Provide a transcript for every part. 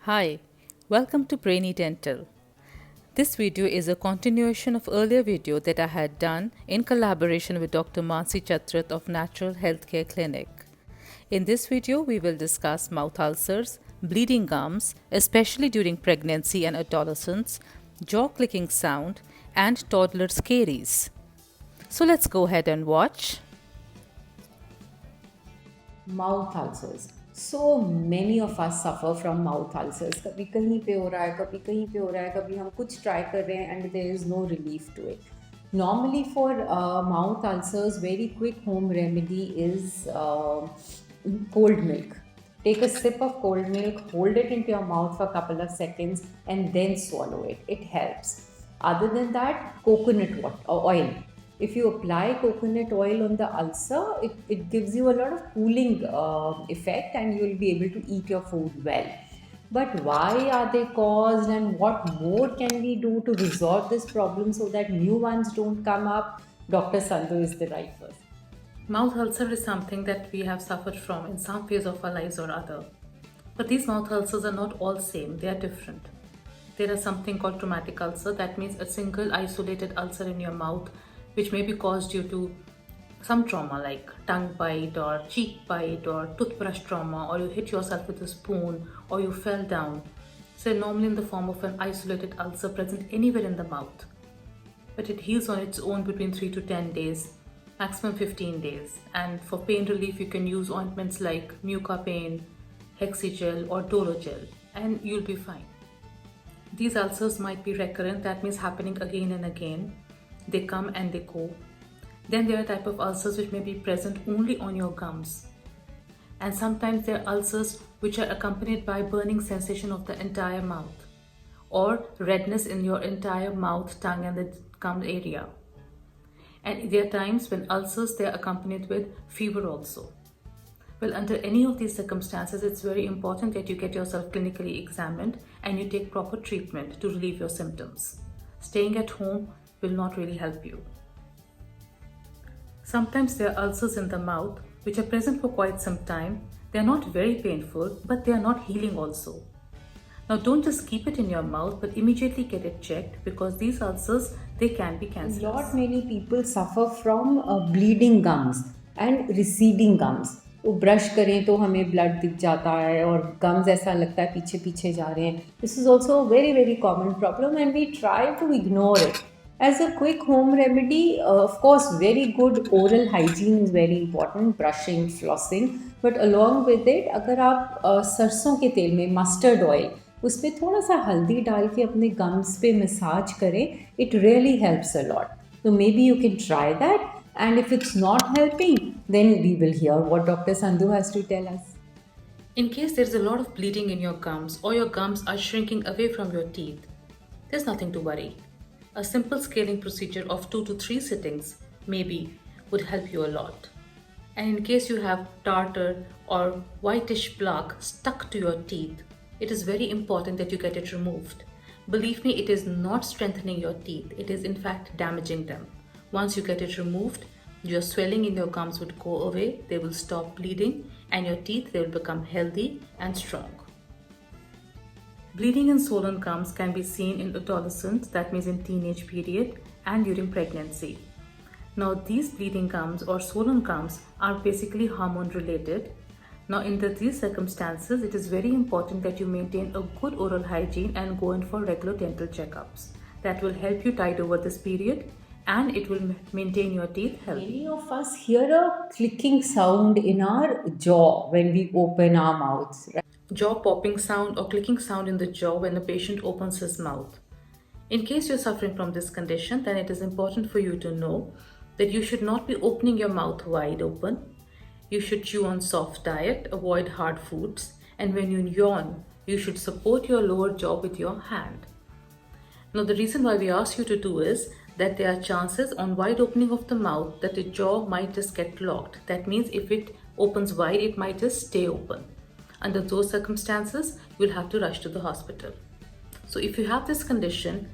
Hi, welcome to Brainy Dental. This video is a continuation of earlier video that I had done in collaboration with Dr. Mansi Chatrat of Natural Healthcare Clinic. In this video, we will discuss mouth ulcers, bleeding gums, especially during pregnancy and adolescence, jaw clicking sound, and toddlers' caries. So let's go ahead and watch. Mouth ulcers so many of us suffer from mouth ulcers कभी कहीं पे हो रहा है कभी कहीं पे हो रहा है कभी हम कुछ ट्राई कर रहे हैं and there is no relief to it normally for mouth ulcers very quick home remedy is cold milk. Take a sip of cold milk, hold it into your mouth for a couple of seconds, and then swallow it. It helps. Other than that, coconut water or oil. If you apply coconut oil on the ulcer, it gives you a lot of cooling effect and you will be able to eat your food well. But why are they caused and what more can we do to resolve this problem so that new ones don't come up? Dr. Sandhu is the right person. Mouth ulcer is something that we have suffered from in some phase of our lives or other. But these mouth ulcers are not all same, they are different. There is something called traumatic ulcer, that means a single isolated ulcer in your mouth which may be caused due to some trauma like tongue bite or cheek bite or toothbrush trauma, or you hit yourself with a spoon or you fell down. So normally in the form of an isolated ulcer present anywhere in the mouth. But it heals on its own between 3 to 10 days, maximum 15 days. And for pain relief, you can use ointments like Mucapain, Hexigel or Dologel, and you'll be fine. These ulcers might be recurrent, that means happening again and again. They come and they go. Then there are type of ulcers which may be present only on your gums. And sometimes there are ulcers which are accompanied by burning sensation of the entire mouth or redness in your entire mouth, tongue and the gum area. And there are times when ulcers, they are accompanied with fever also. Well, under any of these circumstances, it's very important that you get yourself clinically examined and you take proper treatment to relieve your symptoms. Staying at home will not really help you. Sometimes there are ulcers in the mouth which are present for quite some time. They are not very painful, but they are not healing also. Now don't just keep it in your mouth, but immediately get it checked because these ulcers, they can be cancerous. Lot many people suffer from bleeding gums and receding gums. वो brush करें तो हमें blood दिख जाता है और gums ऐसा लगता है पीछे पीछे जा रहे हैं. This is also very very common problem and we try to ignore it. As a quick home remedy, of course, very good oral hygiene is very important, brushing, flossing. But along with it, अगर आप सरसों के तेल में mustard oil उस पर थोड़ा सा हल्दी डाल के अपने गम्स पे मसाज करें, it really helps a lot. So maybe you can try that. And if it's not helping, then we will hear what Dr. Sandhu has to tell us. In case there's a lot of bleeding in your gums or your gums are shrinking away from your teeth, there's nothing to worry. A simple scaling procedure of 2 to 3 sittings maybe would help you a lot. And in case you have tartar or whitish plaque stuck to your teeth, it is very important that you get it removed. Believe me, it is not strengthening your teeth, it is in fact damaging them. Once you get it removed, your swelling in your gums would go away, they will stop bleeding, and your teeth, they will become healthy and strong. Bleeding in swollen gums can be seen in adolescence, that means in teenage period, and during pregnancy. Now these bleeding gums or swollen gums are basically hormone related. Now in these circumstances, it is very important that you maintain a good oral hygiene and go in for regular dental checkups. That will help you tide over this period and it will maintain your teeth healthy. Many of us hear a clicking sound in our jaw when we open our mouths, right? Jaw popping sound or clicking sound in the jaw when a patient opens his mouth. In case you're suffering from this condition, then it is important for you to know that you should not be opening your mouth wide open. You should chew on soft diet, avoid hard foods, and when you yawn, you should support your lower jaw with your hand. Now the reason why we ask you to do is that there are chances on wide opening of the mouth that the jaw might just get locked. That means if it opens wide, it might just stay open. Under those circumstances, you'll have to rush to the hospital. So if you have this condition,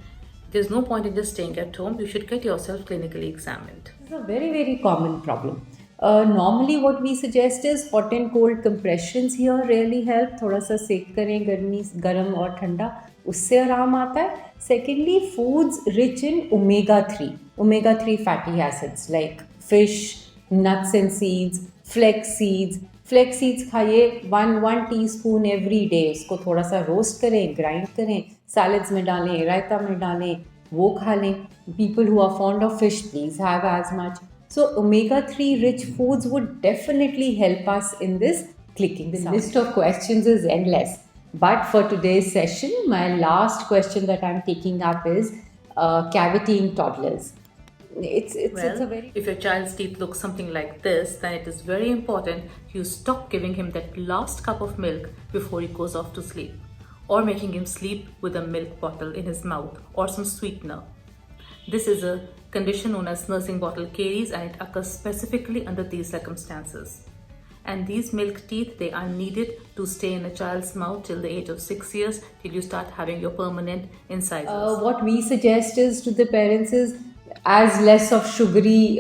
there's no point in just staying at home. You should get yourself clinically examined. This is a very, very common problem. Normally what we suggest is hot and cold compressions here really help. थोड़ा सा सेक करें गर्मी गर्म और ठंडा, उससे आराम आता है. Secondly, foods rich in omega 3 fatty acids like fish, nuts and seeds, flax seeds खाइए 1 teaspoon every day. उसको थोड़ा सा रोस्ट करें, ग्राइंड करें, सैलड्स में डालें, रायता में डालें, वो खा लें. People who are fond of fish, please have as much. So omega 3 rich foods would definitely help us in this clicking. The list of questions is endless. But for today's session, my last question that I'm taking up is cavity in toddlers. It's Well, a very if your child's teeth look something like this, then it is very important you stop giving him that last cup of milk before he goes off to sleep, or making him sleep with a milk bottle in his mouth or some sweetener. This is a condition known as nursing bottle caries, and it occurs specifically under these circumstances. And these milk teeth, they are needed to stay in a child's mouth till the age of 6 years, till you start having your permanent incisors. what we suggest is to the parents is as less of sugary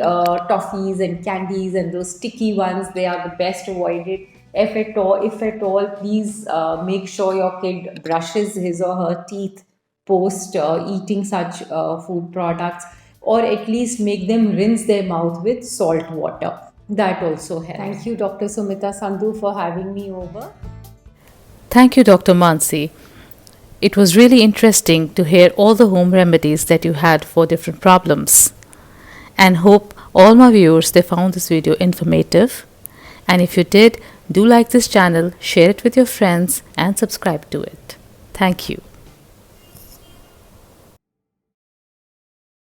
toffees and candies and those sticky ones. They are the best avoided. If at all, please make sure your kid brushes his or her teeth post eating such food products, or at least make them rinse their mouth with salt water. That also helps. Thank you, Dr. Sumita Sandhu, for having me over. Thank you, Dr. Mansi. It was really interesting to hear all the home remedies that you had for different problems. And hope all my viewers they found this video informative. And if you did, do like this channel, share it with your friends and subscribe to it. Thank you.